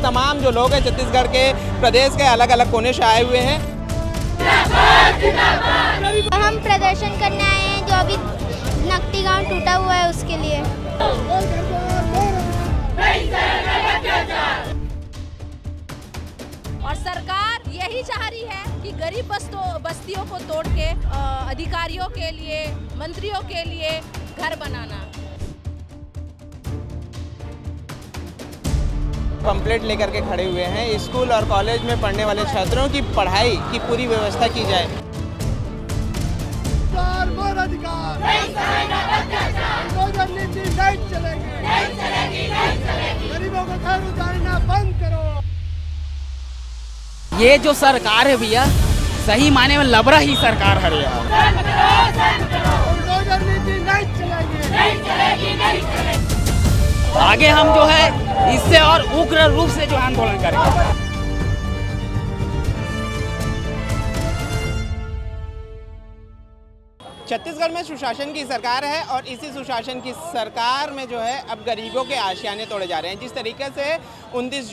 तमाम जो लोग हैं छत्तीसगढ़ के प्रदेश के अलग अलग कोने से आए हुए हैं। हम प्रदर्शन करने आए हैं जो अभी नकटी गांव टूटा हुआ है उसके लिए। और सरकार यही चाह रही है कि गरीब बस्तियों को तोड़ के अधिकारियों के लिए, मंत्रियों के लिए घर बनाना। पंपलेट लेकर के खड़े हुए हैं। स्कूल और कॉलेज में पढ़ने वाले छात्रों की पढ़ाई की पूरी व्यवस्था की जाए। गरीबों को घर उजाड़ना बंद करो। ये जो सरकार है भैया, सही माने में लबरा ही सरकार है यार। आगे हम जो है इससे और उग्र रूप से जो आंदोलन करेंगे। छत्तीसगढ़ में सुशासन की सरकार है और इसी सुशासन की सरकार में जो है अब गरीबों के आशियाने तोड़े जा रहे हैं। जिस तरीके से 29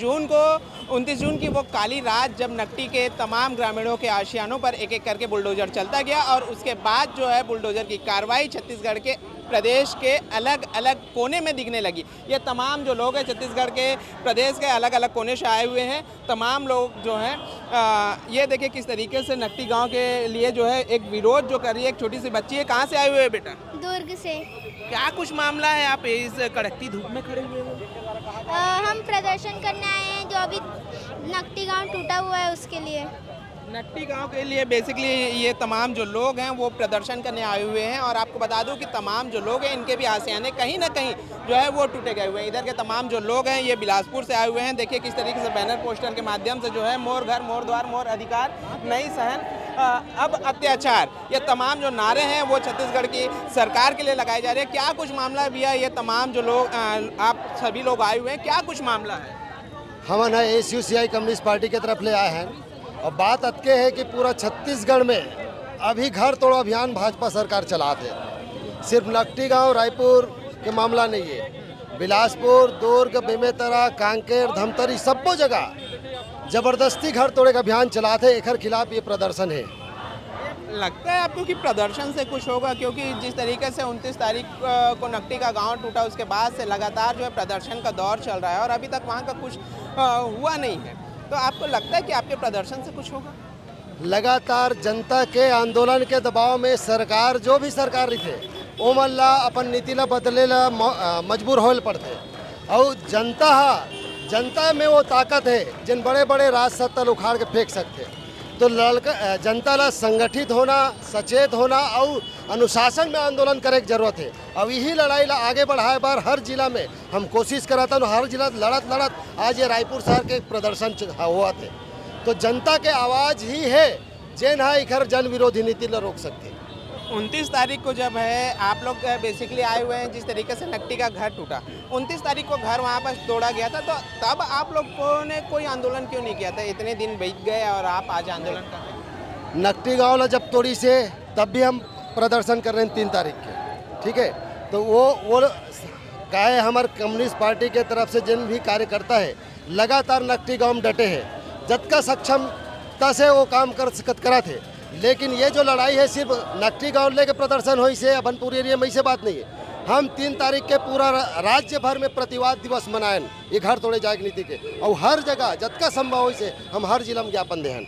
जून की वो काली रात जब नकटी के तमाम ग्रामीणों के आशियानों पर एक एक करके बुलडोजर चलता गया और उसके बाद जो है बुलडोजर की कार्रवाई छत्तीसगढ़ के प्रदेश के अलग अलग कोने में दिखने लगी। ये तमाम जो लोग हैं छत्तीसगढ़ के प्रदेश के अलग अलग कोने से आए हुए हैं। तमाम लोग जो हैं ये देखिए किस तरीके से नकटी गांव के लिए जो है एक विरोध जो कर रही है। एक छोटी सी बच्ची है, कहाँ से आए हुए हैं बेटा? दुर्ग से। क्या कुछ मामला है, आप इस कड़कती धूप में खड़े हुए हो? हम प्रदर्शन करने आए हैं जो अभी नकटी गांव टूटा हुआ है उसके लिए। नकटी गांव के लिए बेसिकली ये तमाम जो लोग हैं वो प्रदर्शन करने आए हुए हैं और आपको बता दूं कि तमाम जो लोग हैं इनके भी आशियाने कहीं ना कहीं जो है वो टूटे गए हुए हैं। इधर के तमाम जो लोग हैं ये बिलासपुर से आए हुए हैं। देखिए किस तरीके से बैनर पोस्टर के माध्यम से जो है मोर घर, मोर द्वार, मोर अधिकार, नहीं सहन अब अत्याचार, ये तमाम जो नारे हैं वो छत्तीसगढ़ की सरकार के लिए लगाए जा रहे हैं। क्या कुछ मामला है भैया? ये तमाम जो लोग आप सभी लोग आए हुए हैं, क्या कुछ मामला है? हम ना ACUCI कम्युनिस्ट पार्टी की तरफ ले आए हैं और बात अतके है कि पूरा छत्तीसगढ़ में अभी घर तोड़ो अभियान भाजपा सरकार चलाते है। सिर्फ नकटी गांव रायपुर के मामला नहीं है, बिलासपुर, दुर्ग, बेमेतरा, कांकेर, धमतरी सबो जगह जबरदस्ती घर तोड़े का अभियान चलाते हैं। एक खिलाफ ये प्रदर्शन है। लगता है आपको कि प्रदर्शन से कुछ होगा? क्योंकि जिस तरीके से 29 तारीख को नकटी का गांव टूटा उसके बाद से लगातार जो है प्रदर्शन का दौर चल रहा है और अभी तक वहां का कुछ हुआ नहीं है, तो आपको लगता है कि आपके प्रदर्शन से कुछ होगा? लगातार जनता के आंदोलन के दबाव में सरकार जो भी सरकार रही थे ओ मल्ला अपन नीति ला बदले ला मजबूर होल पड़ते। और जनता में वो ताकत है जिन बड़े बड़े राज सत्ता उखाड़ के फेंक सकते। तो जनता ला संगठित होना, सचेत होना और अनुशासन में आंदोलन करे की जरूरत है। अब यही लड़ाई ला आगे बढ़ाए बार हर जिला में हम कोशिश कराता हूँ। हर जिला लड़त आज ये रायपुर शहर के प्रदर्शन हुआ थे। तो जनता के आवाज़ ही है जेन है इधर जन विरोधी नीति ला रोक सकते। 29 तारीख को जब है आप लोग बेसिकली आए हुए हैं, जिस तरीके से नकटी का घर टूटा, 29 तारीख को घर वहाँ पर तोड़ा गया था, तो तब आप लोगों ने कोई आंदोलन क्यों नहीं किया था? इतने दिन बीत गए और आप आज आंदोलन कर रहे हैं। नकटी गाँव ला जब तोड़ी से तब भी हम प्रदर्शन कर रहे हैं 3 तारीख के, ठीक है। तो वो काहे हमारे कम्युनिस्ट पार्टी के तरफ से जिन भी कार्यकर्ता है लगातार नकटी गाँव में डटे हैं। जतका सक्षमता से वो काम करा थे। लेकिन ये जो लड़ाई है सिर्फ नकटी गाँव लेके प्रदर्शन हो से अभनपुर एरिया में से बात नहीं है। हम 3 तारीख के पूरा राज्य भर में प्रतिवाद दिवस मनाएं ये घर तोड़े जाए नीति के, और हर जगह जतका संभव हो से हम हर जिला में ज्ञापन दें।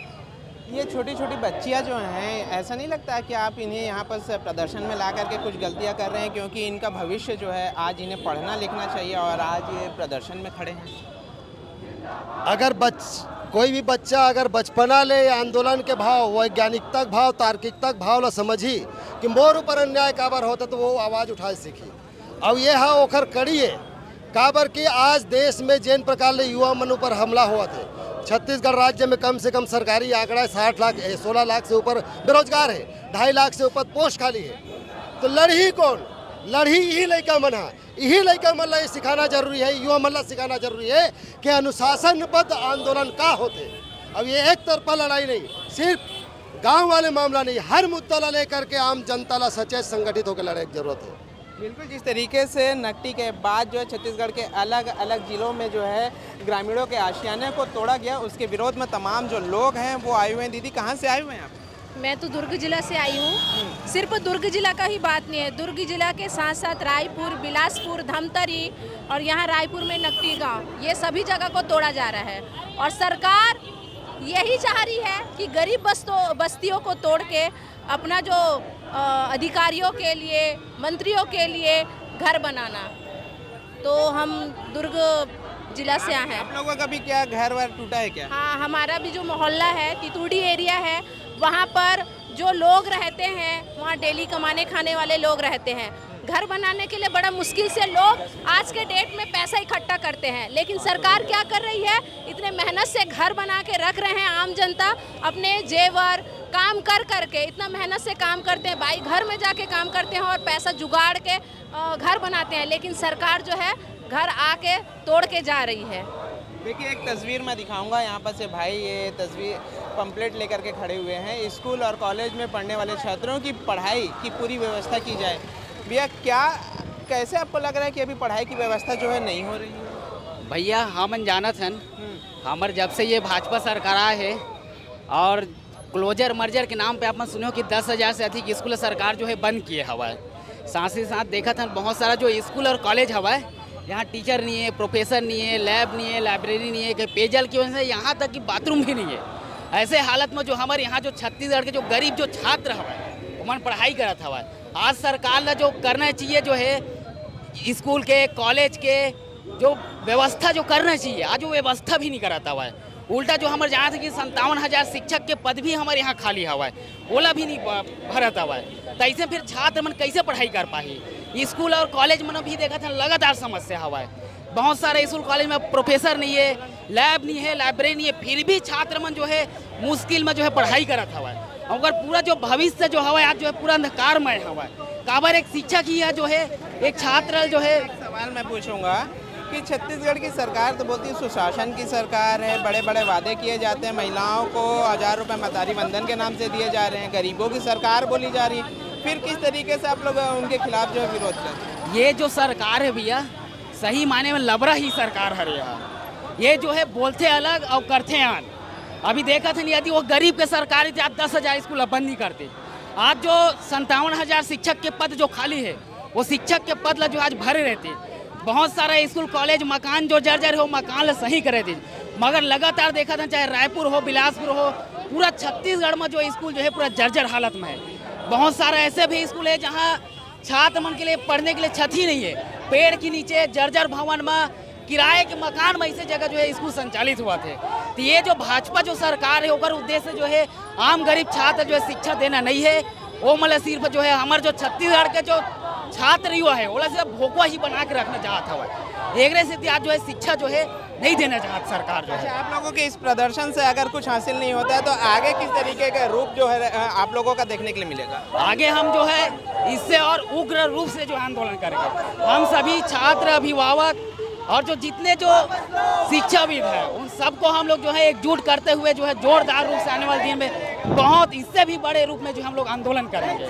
ये छोटी छोटी बच्चियां जो हैं, ऐसा नहीं लगता कि आप इन्हें यहाँ पर प्रदर्शन में ला करके कुछ गलतियाँ कर रहे हैं? क्योंकि इनका भविष्य जो है आज इन्हें पढ़ना लिखना चाहिए और आज ये प्रदर्शन में खड़े हैं। अगर कोई भी बच्चा अगर बचपना ले आंदोलन के भाव, वैज्ञानिकता भाव, तार्किकता भाव ला समझी कि मोर ऊपर अन्याय काबर होता तो वो आवाज़ उठाए सीखी। अब ये है ओखर कड़ी है काबर कि आज देश में जिन प्रकार ले युवा मन ऊपर हमला हुआ थे। छत्तीसगढ़ राज्य में कम से कम सरकारी आंकड़ा 16 लाख से ऊपर बेरोजगार है, 2.5 लाख से ऊपर पोस्ट खाली है। तो लड़ी कौन? लड़ी यही लड़का मन है। यही लड़का मन ला सिखाना जरूरी है, युवा मन ला सिखाना जरूरी है कि अनुशासनबद्ध आंदोलन का होते। अब ये एक तरफा लड़ाई नहीं, सिर्फ गांव वाले मामला नहीं, हर मुद्दा ला लेकर के आम जनता ला सचेत संगठित होकर लड़ाई की जरूरत है। बिल्कुल, जिस तरीके से नकटी के बाद जो है छत्तीसगढ़ के अलग अलग ज़िलों में जो है ग्रामीणों के आशियाने को तोड़ा गया, उसके विरोध में तमाम जो लोग हैं वो आए हुए हैं। दीदी कहाँ से आए हुए हैं आप? मैं तो दुर्ग जिला से आई हूँ। सिर्फ दुर्ग जिला का ही बात नहीं है, दुर्ग जिला के साथ साथ रायपुर, बिलासपुर, धमतरी और यहाँ रायपुर में नकटी गांव, ये सभी जगह को तोड़ा जा रहा है। और सरकार यही चाह रही है कि गरीब बस्तियों को तोड़ के अपना जो अधिकारियों के लिए, मंत्रियों के लिए घर बनाना। तो हम दुर्ग जिला से आए हैं। आप लोगों का भी क्या घर वर टूटा है क्या? हाँ, हमारा भी जो मोहल्ला है, तितुड़ी एरिया है, वहाँ पर जो लोग रहते हैं, वहाँ डेली कमाने खाने वाले लोग रहते हैं। घर बनाने के लिए बड़ा मुश्किल से लोग आज के डेट में पैसा इकट्ठा करते हैं, लेकिन सरकार क्या कर रही है, इतने मेहनत से घर बना के रख रहे हैं। आम जनता अपने जेवर काम कर करके इतना मेहनत से काम करते हैं, भाई घर में जाके काम करते हैं और पैसा जुगाड़ के घर बनाते हैं, लेकिन सरकार जो है घर आके तोड़ के जा रही है। देखिए, एक तस्वीर मैं दिखाऊंगा यहाँ पर से भाई, ये तस्वीर पंपलेट लेकर के खड़े हुए हैं। स्कूल और कॉलेज में पढ़ने वाले छात्रों की पढ़ाई की पूरी व्यवस्था की जाए। भैया क्या, कैसे आपको लग रहा है कि अभी पढ़ाई की व्यवस्था जो है नहीं हो रही है? भैया हम अनजानत हन, हमारे जब से ये भाजपा सरकार आए है और क्लोजर मर्जर के नाम पे आप सुनो कि 10,000 से अधिक स्कूल सरकार जो है बंद किए हवा है। साथ ही साथ देखा था बहुत सारा जो स्कूल और कॉलेज हवा है, यहाँ टीचर नहीं है, प्रोफेसर नहीं है, लैब नहीं है, लाइब्रेरी नहीं है, कि पेयजल की वजह से यहाँ तक कि बाथरूम भी नहीं है। ऐसे हालत में जो हमारे यहाँ जो छत्तीसगढ़ के जो गरीब जो छात्र हवा है वो मन पढ़ाई करत हवा है। आज सरकार ने जो करना चाहिए जो है स्कूल के कॉलेज के जो व्यवस्था जो करना चाहिए, आज वो व्यवस्था भी नहीं कराता हुआ है। उल्टा जो हमारे जहाँ थे कि 57,000 शिक्षक के पद भी हमारे यहाँ खाली हवा है, ओला भी नहीं भरता हुआ है। तो ऐसे फिर छात्र मन कैसे पढ़ाई कर पाए? स्कूल और कॉलेज में भी देखा था लगातार समस्या हवा है। बहुत सारे स्कूल कॉलेज में प्रोफेसर नहीं है, लैब नहीं है, लाइब्रेरी नहीं है, फिर भी छात्र मन जो है मुश्किल में जो है पढ़ाई करत हवा है। अगर पूरा जो भविष्य जो हवा है आज जो है पूरा अंधकारमय हवा है। काबर एक शिक्षक ही है जो है, एक छात्र जो है। सवाल मैं पूछूंगा कि छत्तीसगढ़ की सरकार तो बोलती है सुशासन की सरकार है, बड़े बड़े वादे किए जाते हैं, महिलाओं को 1000 रुपये मतारी बंधन के नाम से दिए जा रहे हैं, गरीबों की सरकार बोली जा रही है, फिर किस तरीके से आप लोग उनके खिलाफ जो है विरोध करते हैं? ये जो सरकार है भैया, सही माने में लबरा ही सरकार है यहाँ। ये जो है बोलते अलग और करते आन। अभी देखा था नहीं, यदि वो गरीब के सरकारी थे आज 10,000 स्कूल बंद नहीं करते। आज जो 57,000 शिक्षक के पद जो खाली है, वो शिक्षक के पद जो आज भरे रहते। बहुत सारा स्कूल कॉलेज मकान जो जर्जर हो, मकान सही करे थे, मगर लगातार देखा था चाहे रायपुर हो, बिलासपुर हो, पूरा छत्तीसगढ़ में जो स्कूल जो है पूरा जर्जर हालत में है। बहुत सारा ऐसे भी स्कूल है जहाँ छात्र मन के लिए पढ़ने के लिए छत ही नहीं है, पेड़ के नीचे जर्जर भवन में किराए के मकान में ऐसे जगह जो है स्कूल संचालित हुआ थे। तो ये जो भाजपा जो सरकार है ओकर उद्देश्य जो है आम गरीब छात्र जो है शिक्षा देना नहीं है, वो मतलब सिर्फ जो है हमारे जो छत्तीसगढ़ के जो छात्र युवा है वो सिर्फ भोकवा ही बना के रखना चाहता हुआ। एक से आज जो है शिक्षा जो है नहीं देना चाहती सरकार जो है। आप लोगों के इस प्रदर्शन से अगर कुछ हासिल नहीं होता है तो आगे किस तरीके का रूप जो है आप लोगों का देखने के लिए मिलेगा? आगे हम जो है इससे और उग्र रूप से जो आंदोलन करेंगे। हम सभी छात्र, अभिभावक और जो जितने जो शिक्षाविद हैं उन सबको हम लोग जो है एकजुट करते हुए जो है जोरदार रूप से आने वाले दिन में बहुत इससे भी बड़े रूप में जो हम लोग आंदोलन करेंगे।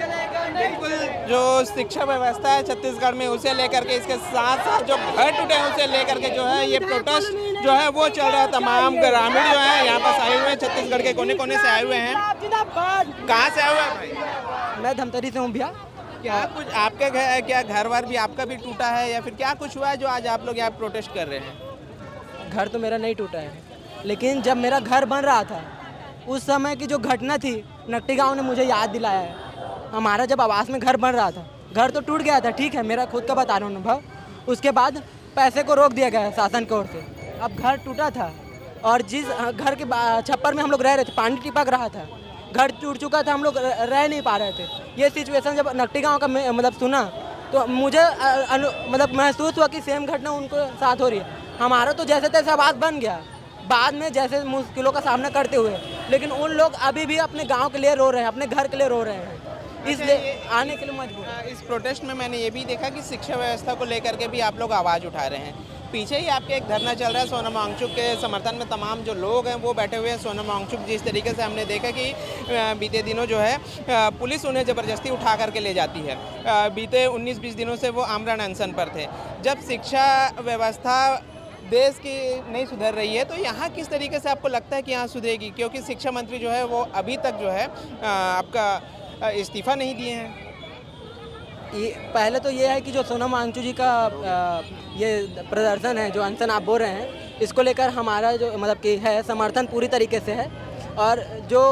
बिल्कुल, जो शिक्षा व्यवस्था है छत्तीसगढ़ में उसे लेकर के, इसके साथ साथ जो घर टूटे हैं उसे लेकर के जो है ये प्रोटेस्ट जो है वो चल रहा है। तमाम ग्रामीण जो है यहाँ पास आए हुए हैं, छत्तीसगढ़ के कोने कोने से आए हुए हैं। कहाँ से आए हुए हैं भाई? मैं धमतरी से हूँ भैया। क्या कुछ आपके घर, क्या घर वार भी आपका भी टूटा है या फिर क्या कुछ हुआ है जो आज आप लोग यहाँ प्रोटेस्ट कर रहे हैं? घर तो मेरा नहीं टूटा है, लेकिन जब मेरा घर बन रहा था उस समय की जो घटना थी नकटी गांव ने मुझे याद दिलाया है। हमारा जब आवास में घर बन रहा था, घर तो टूट गया था, ठीक है, मेरा खुद का बता रहा हूँ अनुभव। उसके बाद पैसे को रोक दिया गया शासन की ओर से। अब घर टूटा था और जिस घर के छप्पर में हम लोग रह रहे थे पानी टिपक रहा था, घर टूट चुका था, हम लोग रह नहीं पा रहे थे। ये सिचुएशन जब नकटी गांव का मतलब सुना तो मुझे मतलब महसूस हुआ कि सेम घटना उनको साथ हो रही है। हमारा तो जैसे तैसे आवाज़ बन गया बाद में जैसे मुश्किलों का सामना करते हुए, लेकिन उन लोग अभी भी अपने गांव के लिए रो रहे हैं, अपने घर के लिए रो रहे हैं, इसलिए आने के लिए मजबूर। इस प्रोटेस्ट में मैंने ये भी देखा कि शिक्षा व्यवस्था को लेकर के भी आप लोग आवाज़ उठा रहे हैं। पीछे ही आपके एक धरना चल रहा है सोनम वांगचुक के समर्थन में। तमाम जो लोग हैं वो बैठे हुए हैं। सोनम वांगचुक जिस तरीके से हमने देखा कि बीते दिनों जो है पुलिस उन्हें ज़बरदस्ती उठा करके ले जाती है। बीते 19-20 दिनों से वो आमरण अनशन पर थे। जब शिक्षा व्यवस्था देश की नहीं सुधर रही है तो यहाँ किस तरीके से आपको लगता है कि यहाँ सुधरेगी? क्योंकि शिक्षा मंत्री जो है वो अभी तक जो है आपका इस्तीफ़ा नहीं दिए हैं। पहले तो ये है कि जो सोनम वांगचुक जी का ये प्रदर्शन है, जो अनशन आप बोल रहे हैं, इसको लेकर हमारा जो मतलब कि है समर्थन पूरी तरीके से है। और जो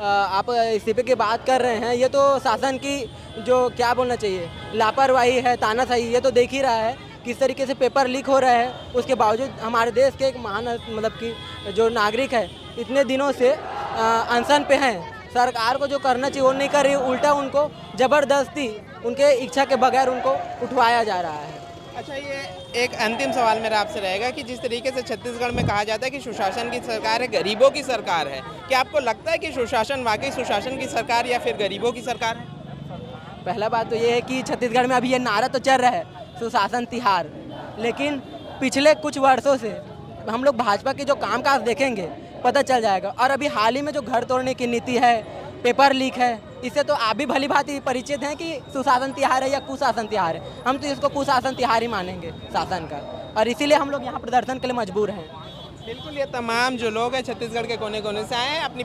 आप इस्तीफे की बात कर रहे हैं, ये तो शासन की जो क्या बोलना चाहिए लापरवाही है, तानाशाही, ये तो देख ही रहा है किस तरीके से पेपर लीक हो रहा है। उसके बावजूद हमारे देश के एक महान मतलब कि जो नागरिक है इतने दिनों से अनशन पे हैं। सरकार को जो करना चाहिए वो नहीं कर रही, उल्टा उनको ज़बरदस्ती उनके इच्छा के बगैर उनको उठवाया जा रहा है। अच्छा, ये एक अंतिम सवाल मेरा आपसे रहेगा कि जिस तरीके से छत्तीसगढ़ में कहा जाता है कि सुशासन की सरकार है, गरीबों की सरकार है, क्या आपको लगता है कि सुशासन वाकई सुशासन की सरकार या फिर गरीबों की सरकार है? पहला बात तो ये है कि छत्तीसगढ़ में अभी ये नारा तो चल रहा है सुशासन तिहार, लेकिन पिछले कुछ वर्षों से हम लोग भाजपा के जो कामकाज देखेंगे पता चल जाएगा। और अभी हाल ही में जो घर तोड़ने की नीति है, पेपर लीक है, इससे तो आप भी भली भांति परिचित हैं कि सुशासन तिहार है या कुशासन तिहार है। हम तो इसको कुशासन तिहार ही मानेंगे शासन का, और इसीलिए हम लोग यहाँ प्रदर्शन के लिए मजबूर हैं। बिल्कुल, ये तमाम जो लोग हैं छत्तीसगढ़ के कोने कोने से आए हैं, अपनी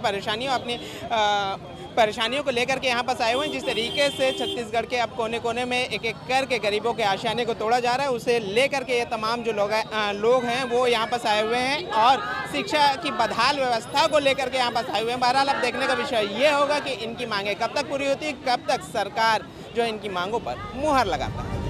परेशानियों को लेकर के यहाँ पास आए हुए हैं। जिस तरीके से छत्तीसगढ़ के अब कोने कोने में एक एक करके गरीबों के आशियाने को तोड़ा जा रहा है, उसे लेकर के ये तमाम जो लोग हैं वो यहाँ पास आए हुए हैं और शिक्षा की बदहाल व्यवस्था को लेकर के यहाँ पास आए हुए हैं। बहरहाल अब देखने का विषय ये होगा कि इनकी मांगें कब तक पूरी होती है, कब तक सरकार जो इनकी मांगों पर मुहर लगाता है।